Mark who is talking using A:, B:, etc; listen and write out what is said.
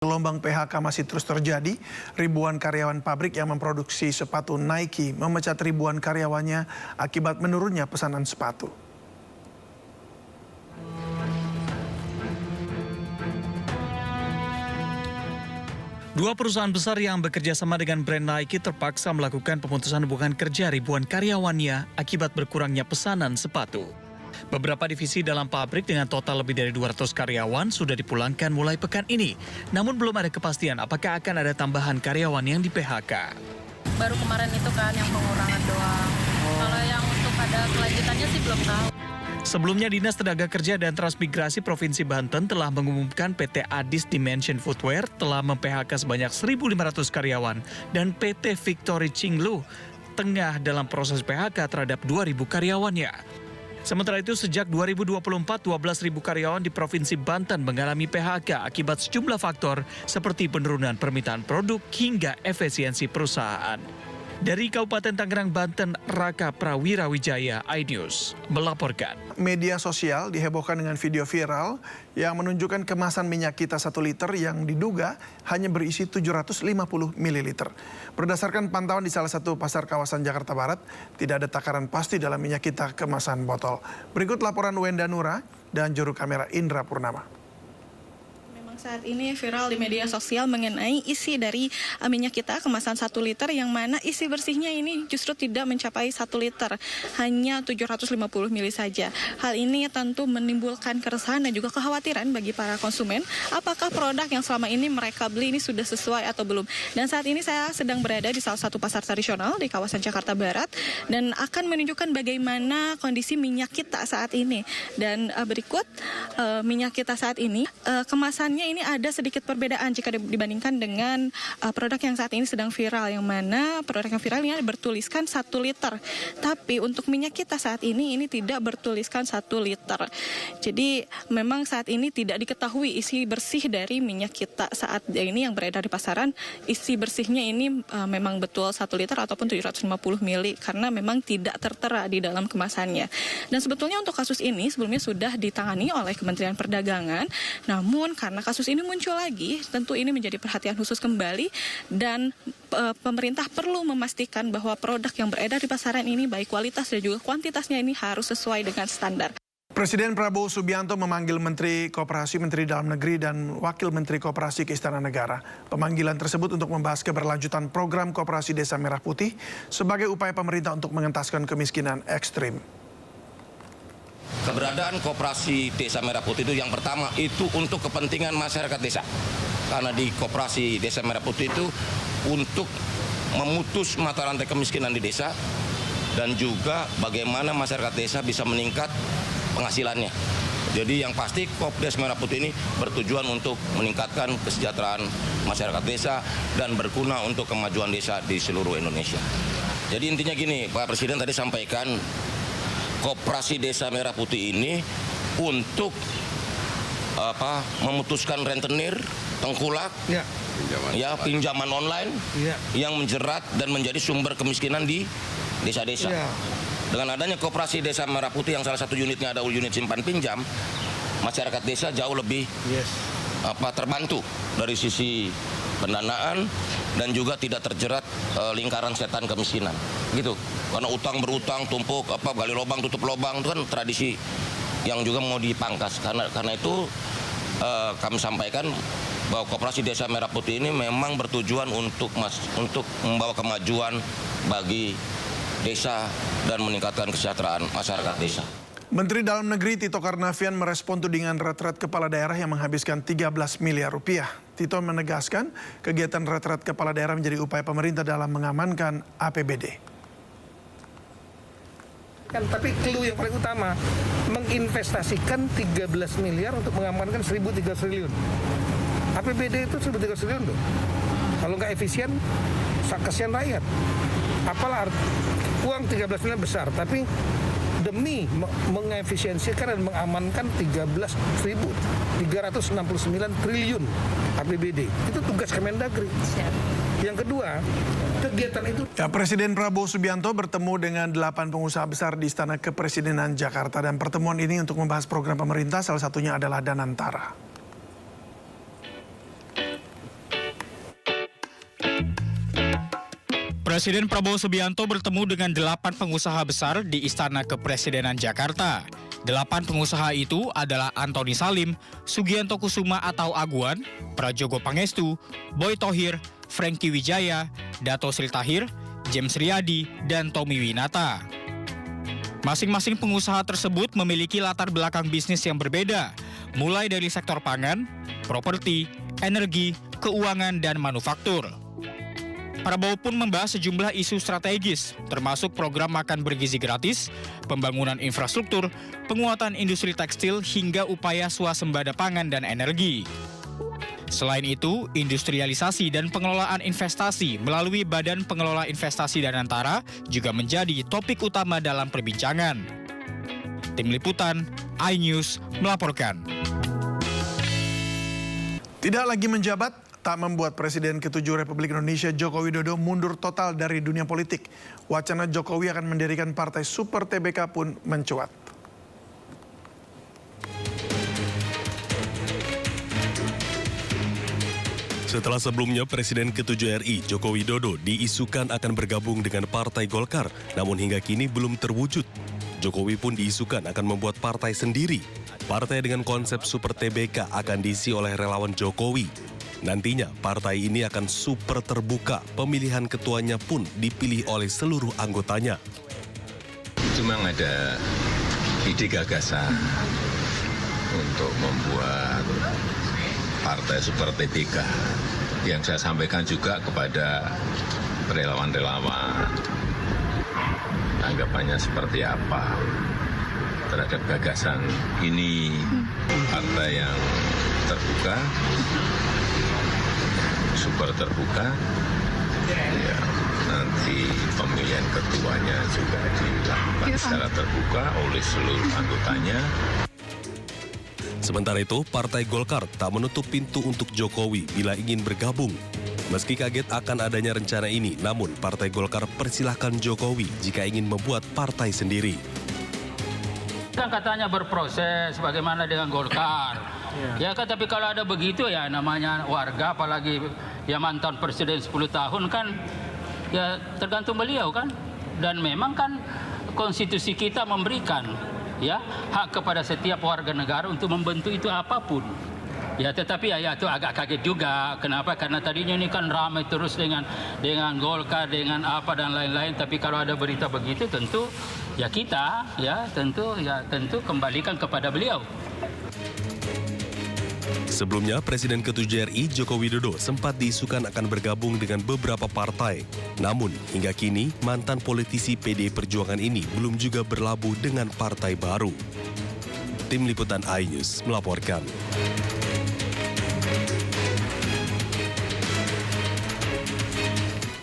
A: Gelombang PHK masih terus terjadi. Ribuan karyawan pabrik yang memproduksi sepatu Nike memecat ribuan karyawannya akibat menurunnya pesanan sepatu.
B: Dua perusahaan besar yang bekerja sama dengan brand Nike terpaksa melakukan pemutusan hubungan kerja ribuan karyawannya akibat berkurangnya pesanan sepatu. Beberapa divisi dalam pabrik dengan total lebih dari 200 karyawan sudah dipulangkan mulai pekan ini. Namun belum ada kepastian apakah akan ada tambahan karyawan yang di PHK.
C: Baru kemarin itu kan yang pengurangan doang. Kalau yang untuk ada kelanjutannya sih belum tahu.
B: Sebelumnya Dinas Tenaga Kerja dan Transmigrasi Provinsi Banten telah mengumumkan PT Adis Dimension Footwear telah mem-PHK sebanyak 1.500 karyawan dan PT Victory Chinglu tengah dalam proses PHK terhadap 2.000 karyawannya. Sementara itu sejak 2024, 12.000 karyawan di Provinsi Banten mengalami PHK akibat sejumlah faktor seperti penurunan permintaan produk hingga efisiensi perusahaan. Dari Kabupaten Tangerang, Banten, Raka Prawirawijaya, iNews melaporkan.
A: Media sosial dihebohkan dengan video viral yang menunjukkan kemasan minyak kita 1 liter yang diduga hanya berisi 750 ml. Berdasarkan pantauan di salah satu pasar kawasan Jakarta Barat, tidak ada takaran pasti dalam minyak kita kemasan botol. Berikut laporan Wenda Nura dan juru kamera Indra Purnama.
C: Saat ini viral di media sosial mengenai isi dari minyak kita kemasan 1 liter yang mana isi bersihnya ini justru tidak mencapai 1 liter, hanya 750 ml saja. Hal ini tentu menimbulkan keresahan dan juga kekhawatiran bagi para konsumen, apakah produk yang selama ini mereka beli ini sudah sesuai atau belum. Dan saat ini saya sedang berada di salah satu pasar tradisional di kawasan Jakarta Barat dan akan menunjukkan bagaimana kondisi minyak kita saat ini. Dan berikut minyak kita saat ini, kemasannya ini ada sedikit perbedaan jika dibandingkan dengan produk yang saat ini sedang viral, yang mana produk yang viral ini bertuliskan 1 liter. Tapi untuk minyak kita saat ini tidak bertuliskan 1 liter. Jadi memang saat ini tidak diketahui isi bersih dari minyak kita saat ini yang beredar di pasaran. Isi bersihnya ini memang betul 1 liter ataupun 750 ml karena memang tidak tertera di dalam kemasannya. Dan sebetulnya untuk kasus ini sebelumnya sudah ditangani oleh Kementerian Perdagangan. Namun karena kasus ini muncul lagi, tentu ini menjadi perhatian khusus kembali dan pemerintah perlu memastikan bahwa produk yang beredar di pasaran ini baik kualitas dan juga kuantitasnya ini harus sesuai dengan standar.
A: Presiden Prabowo Subianto memanggil Menteri Koperasi, Menteri Dalam Negeri, dan Wakil Menteri Koperasi ke Istana Negara. Pemanggilan tersebut untuk membahas keberlanjutan program Koperasi Desa Merah Putih sebagai upaya pemerintah untuk mengentaskan kemiskinan ekstrim.
D: Keberadaan Koperasi Desa Merah Putih itu yang pertama itu untuk kepentingan masyarakat desa. Karena di Koperasi Desa Merah Putih itu untuk memutus mata rantai kemiskinan di desa dan juga bagaimana masyarakat desa bisa meningkat penghasilannya. Jadi yang pasti Koperasi Desa Merah Putih ini bertujuan untuk meningkatkan kesejahteraan masyarakat desa dan berguna untuk kemajuan desa di seluruh Indonesia. Jadi intinya gini, Pak Presiden tadi sampaikan Koperasi Desa Merah Putih ini untuk memutuskan rentenir, tengkulak, pinjaman online yang menjerat dan menjadi sumber kemiskinan di desa-desa. Dengan adanya Koperasi Desa Merah Putih yang salah satu unitnya ada unit simpan pinjam, masyarakat desa jauh lebih terbantu dari sisi pendanaan dan juga tidak terjerat lingkaran setan kemiskinan gitu. Karena utang berutang tumpuk gali lubang tutup lubang itu kan tradisi yang juga mau dipangkas. Karena itu kami sampaikan bahwa Koperasi Desa Merah Putih ini memang bertujuan untuk membawa kemajuan bagi desa dan meningkatkan kesejahteraan masyarakat desa.
A: Menteri Dalam Negeri Tito Karnavian merespon tudingan retret kepala daerah yang menghabiskan 13 miliar rupiah. Tito menegaskan kegiatan retret kepala daerah menjadi upaya pemerintah dalam mengamankan APBD.
E: Tapi clue yang paling utama, menginvestasikan 13 miliar untuk mengamankan 1.300 triliun. APBD itu 1.300 triliun tuh. Kalau nggak efisien, kasihan rakyat. Apalah uang 13 miliar besar, tapi demi mengefisiensikan dan mengamankan 13.369 triliun APBD. Itu tugas Kemendagri. Yang kedua, kegiatan itu...
A: Presiden Prabowo Subianto bertemu dengan 8 pengusaha besar di Istana Kepresidenan Jakarta. Dan pertemuan ini untuk membahas program pemerintah, salah satunya adalah Danantara.
F: Presiden Prabowo Subianto bertemu dengan 8 pengusaha besar di Istana Kepresidenan Jakarta. 8 pengusaha itu adalah Antoni Salim, Sugianto Kusuma atau Aguan, Prajogo Pangestu, Boy Thohir, Franky Wijaya, Dato Sri Tahir, James Riyadi, dan Tommy Winata. Masing-masing pengusaha tersebut memiliki latar belakang bisnis yang berbeda, mulai dari sektor pangan, properti, energi, keuangan, dan manufaktur. Prabowo pun membahas sejumlah isu strategis, termasuk program makan bergizi gratis, pembangunan infrastruktur, penguatan industri tekstil, hingga upaya swasembada pangan dan energi. Selain itu, industrialisasi dan pengelolaan investasi melalui Badan Pengelola Investasi Danantara juga menjadi topik utama dalam perbincangan. Tim Liputan, iNews melaporkan.
A: Tidak lagi menjabat, tak membuat Presiden ke-7 Republik Indonesia Joko Widodo mundur total dari dunia politik. Wacana Jokowi akan mendirikan Partai Super TBK pun mencuat.
G: Setelah sebelumnya Presiden ke-7 RI Joko Widodo diisukan akan bergabung dengan Partai Golkar, namun hingga kini belum terwujud. Jokowi pun diisukan akan membuat partai sendiri. Partai dengan konsep Super TBK akan diisi oleh relawan Jokowi. Nantinya, partai ini akan super terbuka, pemilihan ketuanya pun dipilih oleh seluruh anggotanya.
H: Memang ada ide gagasan untuk membuat partai Super TBK yang saya sampaikan juga kepada relawan-relawan. Anggapannya seperti apa terhadap gagasan ini, partai yang terbuka, super terbuka, ya, nanti pemilihan ketuanya juga dilakukan secara terbuka oleh seluruh anggotanya.
G: Sementara itu, Partai Golkar tak menutup pintu untuk Jokowi bila ingin bergabung. Meski kaget akan adanya rencana ini, namun Partai Golkar persilahkan Jokowi jika ingin membuat partai sendiri.
I: Kan katanya berproses bagaimana dengan Golkar. Ya kan, tapi kalau ada begitu ya namanya warga, apalagi ya mantan presiden 10 tahun kan, ya tergantung beliau kan. Dan memang kan konstitusi kita memberikan ya hak kepada setiap warga negara untuk membentuk itu apapun. Ya tetapi ya itu agak kaget juga. Kenapa? Karena tadinya ini kan ramai terus dengan Golkar, dengan apa dan lain-lain. Tapi kalau ada berita begitu tentu ya kita tentu kembalikan kepada beliau.
G: Sebelumnya, Presiden ke-7 RI Joko Widodo sempat diisukan akan bergabung dengan beberapa partai. Namun, hingga kini, mantan politisi PDI Perjuangan ini belum juga berlabuh dengan partai baru. Tim Liputan iNews melaporkan.